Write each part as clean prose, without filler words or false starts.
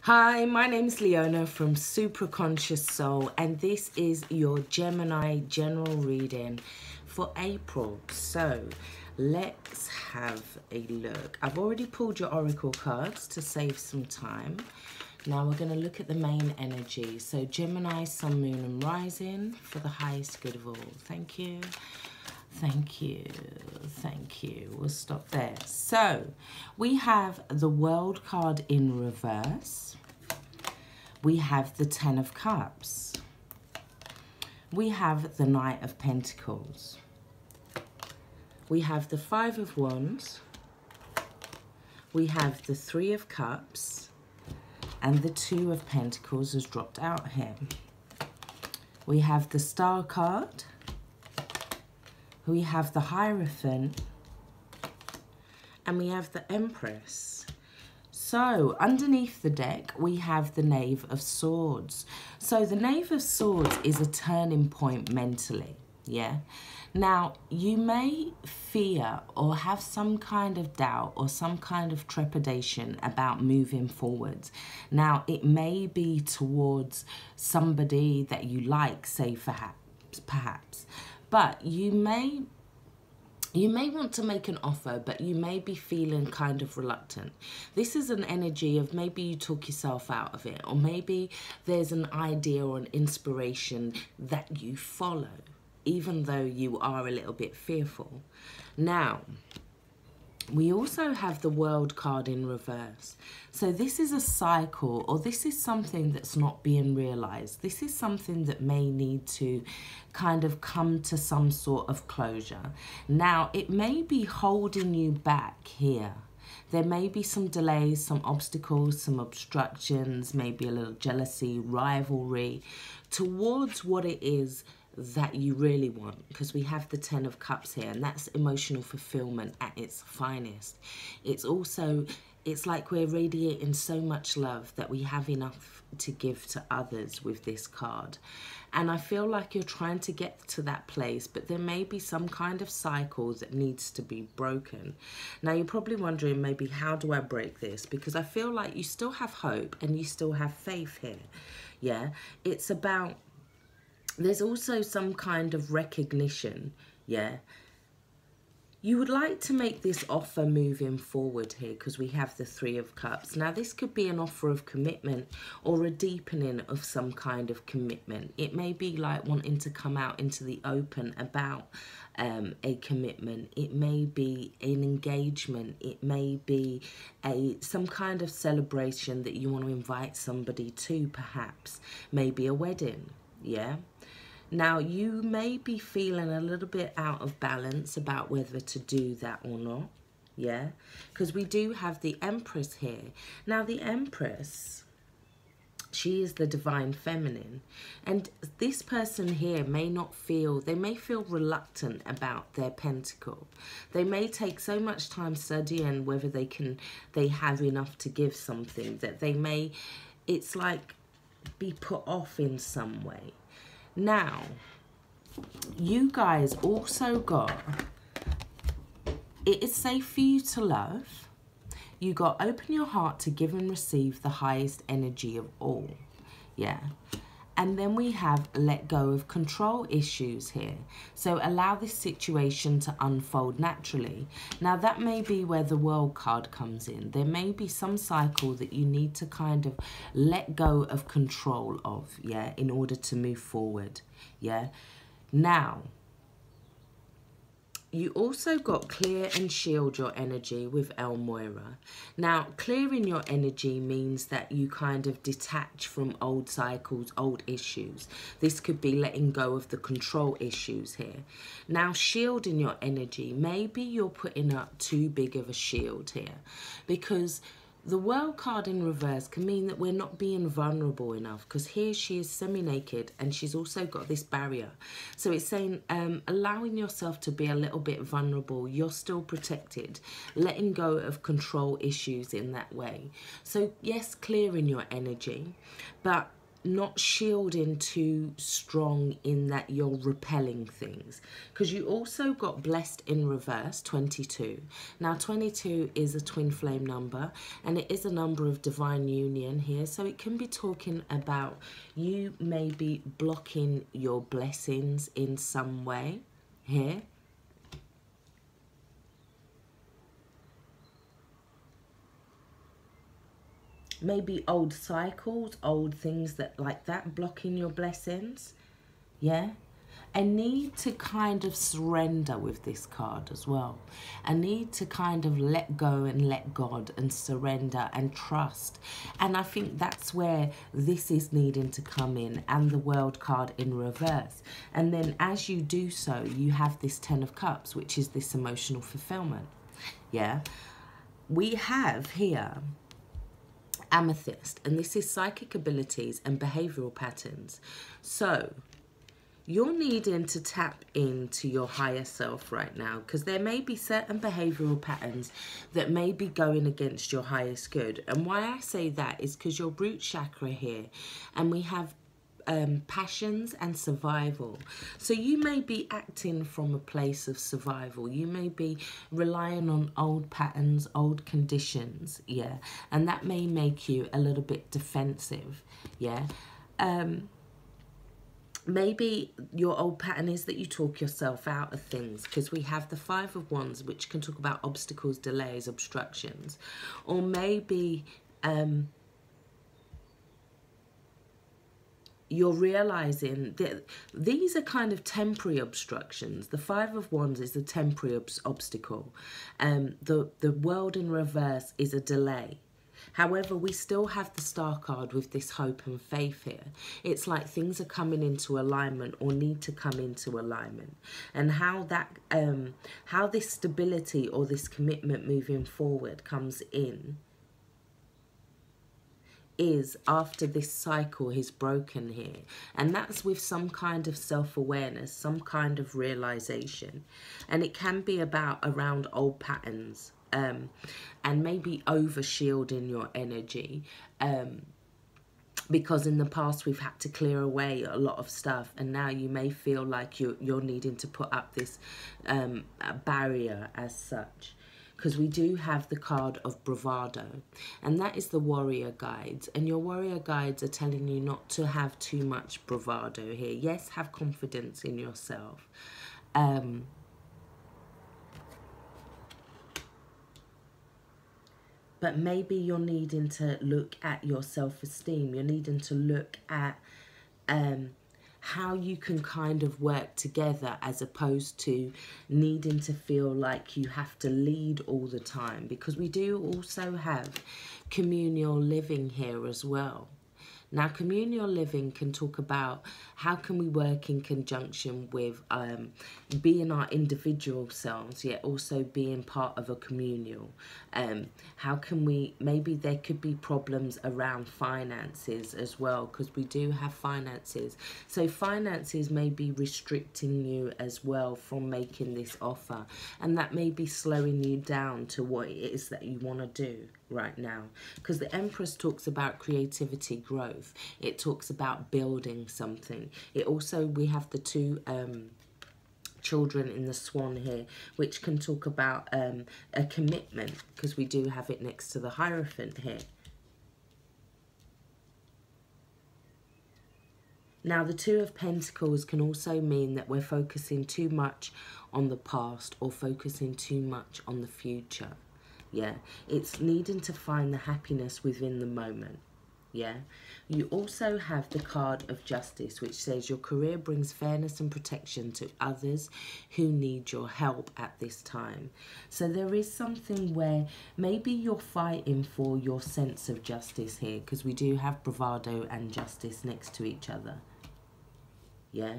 Hi, my name is Leona from Supra Conscioussoul, and this is your Gemini general reading for April. So let's have a look. I've already pulled your oracle cards to save some time. Now we're going to look at the main energy. So Gemini, Sun, Moon and Rising for the highest good of all. Thank you. Thank you. Thank you. We'll stop there. So we have the World card in reverse. We have the Ten of Cups. We have the Knight of Pentacles. We have the Five of Wands. We have the Three of Cups. And the Two of Pentacles has dropped out here. We have the Star card. We have the Hierophant. And we have the Empress. So underneath the deck, we have the Knave of Swords. So the Knave of Swords is a turning point mentally, yeah? Now, you may fear or have some kind of doubt or some kind of trepidation about moving forwards. Now, it may be towards somebody that you like, say, perhaps. But you may want to make an offer, but you may be feeling kind of reluctant. This is an energy of maybe you talk yourself out of it, or maybe there's an idea or an inspiration that you follow, even though you are a little bit fearful. Now, we also have the World card in reverse. So this is a cycle, or this is something that's not being realized. This is something that may need to kind of come to some sort of closure. Now, it may be holding you back here. There may be some delays, some obstacles, some obstructions, maybe a little jealousy, rivalry towards what it is that you really want, because we have the Ten of Cups here, and that's emotional fulfillment at its finest. It's also, it's like we're radiating so much love that we have enough to give to others with this card. And I feel like you're trying to get to that place, but there may be some kind of cycle that needs to be broken. Now, you're probably wondering, maybe, how do I break this? Because I feel like you still have hope and you still have faith here. Yeah, it's about, there's also some kind of recognition, yeah. You would like to make this offer moving forward here, because we have the Three of Cups. Now, this could be an offer of commitment or a deepening of some kind of commitment. It may be like wanting to come out into the open about a commitment. It may be an engagement. It may be some kind of celebration that you want to invite somebody to, perhaps. Maybe a wedding, yeah. Now, you may be feeling a little bit out of balance about whether to do that or not, yeah? Because we do have the Empress here. Now, the Empress, she is the divine feminine. And this person here may not feel, they may feel reluctant about their pentacle. They may take so much time studying whether they have enough to give something, that they may, it's like, be put off in some way. Now, you guys also got, it is safe for you to love. You got open your heart to give and receive the highest energy of all. Yeah. And then we have let go of control issues here. So allow this situation to unfold naturally. Now, that may be where the World card comes in. There may be some cycle that you need to kind of let go of control of, yeah, in order to move forward, yeah. Now, you also got clear and shield your energy with El Moira. Now, clearing your energy means that you kind of detach from old cycles, old issues. This could be letting go of the control issues here. Now, shielding your energy, maybe you're putting up too big of a shield here, because the World card in reverse can mean that we're not being vulnerable enough, because here she is semi-naked and she's also got this barrier. So it's saying allowing yourself to be a little bit vulnerable. You're still protected. Letting go of control issues in that way. So yes, clearing your energy, but not shielding too strong in that you're repelling things, because you also got blessed in reverse, 22. Now 22 is a twin flame number, and it is a number of divine union here, so it can be talking about you maybe blocking your blessings in some way here. Maybe old cycles, old things that like that, blocking your blessings. Yeah. A need to kind of surrender with this card as well. A need to kind of let go and let God and surrender and trust. And I think that's where this is needing to come in, and the World card in reverse. And then as you do so, you have this 10 of Cups, which is this emotional fulfillment. Yeah. We have here Amethyst, and this is psychic abilities and behavioral patterns. So you're needing to tap into your higher self right now, because there may be certain behavioral patterns that may be going against your highest good. And why I say that is because your root chakra here, and we have passions and survival. So you may be acting from a place of survival. You may be relying on old patterns, old conditions, yeah, and that may make you a little bit defensive, yeah. Maybe your old pattern is that you talk yourself out of things, because we have the 5 of Wands, which can talk about obstacles, delays, obstructions. Or maybe you're realizing that these are kind of temporary obstructions. The 5 of Wands is a temporary obstacle. The World in reverse is a delay. However, we still have the Star card with this hope and faith here. It's like things are coming into alignment, or need to come into alignment. And how that, how this stability or this commitment moving forward comes in is after this cycle is broken here. And that's with some kind of self-awareness, some kind of realization. And it can be around old patterns, and maybe over shielding your energy, because in the past we've had to clear away a lot of stuff, and now you may feel like you're needing to put up this barrier as such. Because we do have the card of bravado, and that is the warrior guides. And your warrior guides are telling you not to have too much bravado here. Yes, have confidence in yourself. But maybe you're needing to look at your self-esteem. You're needing to look at how you can kind of work together, as opposed to needing to feel like you have to lead all the time, because we do also have communal living here as well. Now, communal living can talk about how can we work in conjunction with being our individual selves, yet also being part of a communal. How can we, maybe there could be problems around finances as well, because we do have finances. So finances may be restricting you as well from making this offer, and that may be slowing you down to what it is that you want to do right now. Because the Empress talks about creativity, growth. It talks about building something. It also, we have the 2 children in the Swan here, which can talk about a commitment, because we do have it next to the Hierophant here. Now, the 2 of Pentacles can also mean that we're focusing too much on the past, or focusing too much on the future. Yeah, it's needing to find the happiness within the moment. Yeah, you also have the card of Justice, which says your career brings fairness and protection to others who need your help at this time. So there is something where maybe you're fighting for your sense of justice here, because we do have bravado and justice next to each other. Yeah.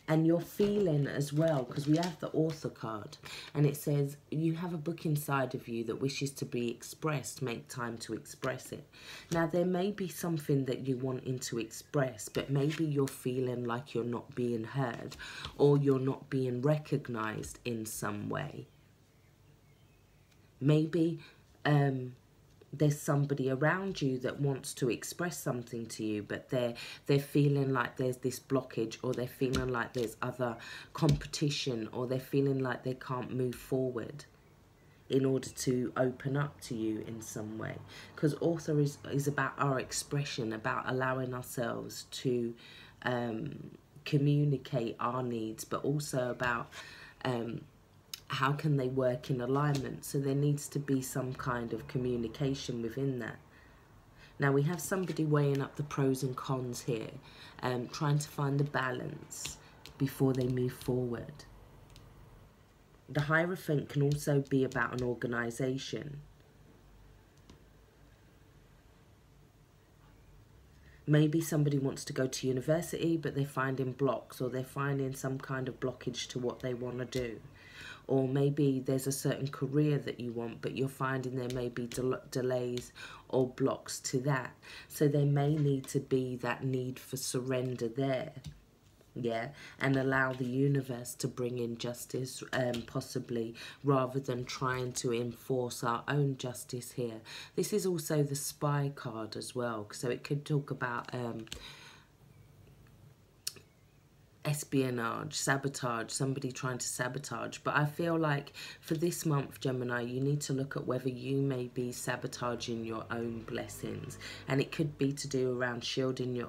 And you're feeling as well, because we have the Author card, and it says you have a book inside of you that wishes to be expressed. Make time to express it. Now, there may be something that you're wanting to express, but maybe you're feeling like you're not being heard, or you're not being recognized in some way. Maybe there's somebody around you that wants to express something to you, but they're feeling like there's this blockage, or they're feeling like there's other competition, or they're feeling like they can't move forward in order to open up to you in some way. Because author is about our expression, about allowing ourselves to communicate our needs, but also about how can they work in alignment. So there needs to be some kind of communication within that. Now we have somebody weighing up the pros and cons here, trying to find the balance before they move forward. The Hierophant can also be about an organization. Maybe somebody wants to go to university, but they're finding blocks, or they're finding some kind of blockage to what they want to do. Or maybe there's a certain career that you want, but you're finding there may be delays or blocks to that. So there may need to be that need for surrender there. Yeah, and allow the universe to bring in justice, possibly, rather than trying to enforce our own justice here. This is also the Spy card as well, so it could talk about espionage, sabotage, somebody trying to sabotage. But I feel like for this month, Gemini, you need to look at whether you may be sabotaging your own blessings, and it could be to do around shielding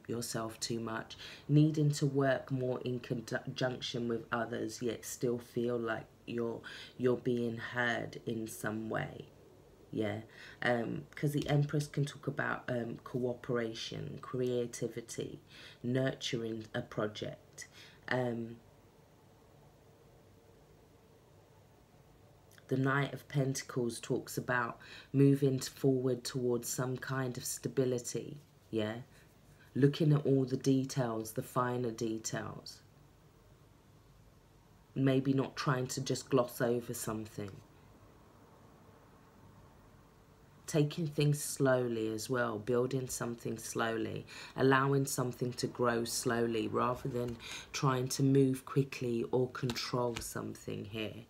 yourself too much, needing to work more in conjunction with others, yet still feel like you're being heard in some way. Yeah, because the Empress can talk about cooperation, creativity, nurturing a project. The Knight of Pentacles talks about moving forward towards some kind of stability. Yeah, looking at all the details, the finer details. Maybe not trying to just gloss over something. Taking things slowly as well, building something slowly, allowing something to grow slowly rather than trying to move quickly or control something here.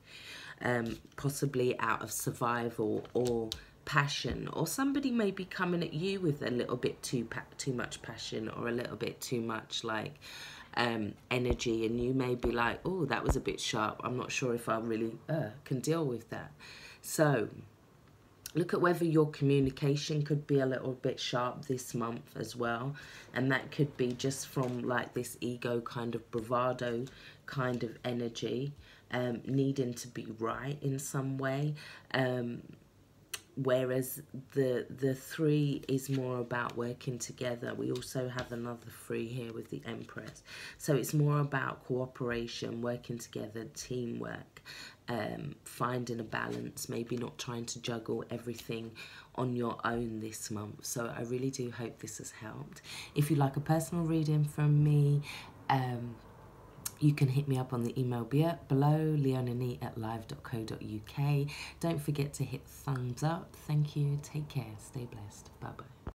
Possibly out of survival or passion, or somebody may be coming at you with a little bit too much passion, or a little bit too much like energy, and you may be like, oh, that was a bit sharp, I'm not sure if I really can deal with that. So look at whether your communication could be a little bit sharp this month as well. And that could be just from like this ego kind of bravado kind of energy, needing to be right in some way. Whereas the 3 is more about working together. We also have another 3 here with the Empress. So it's more about cooperation, working together, teamwork, finding a balance, maybe not trying to juggle everything on your own this month. So I really do hope this has helped. If you'd like a personal reading from me, you can hit me up on the email below, leonanie@live.co.uk. Don't forget to hit thumbs up. Thank you. Take care. Stay blessed. Bye-bye.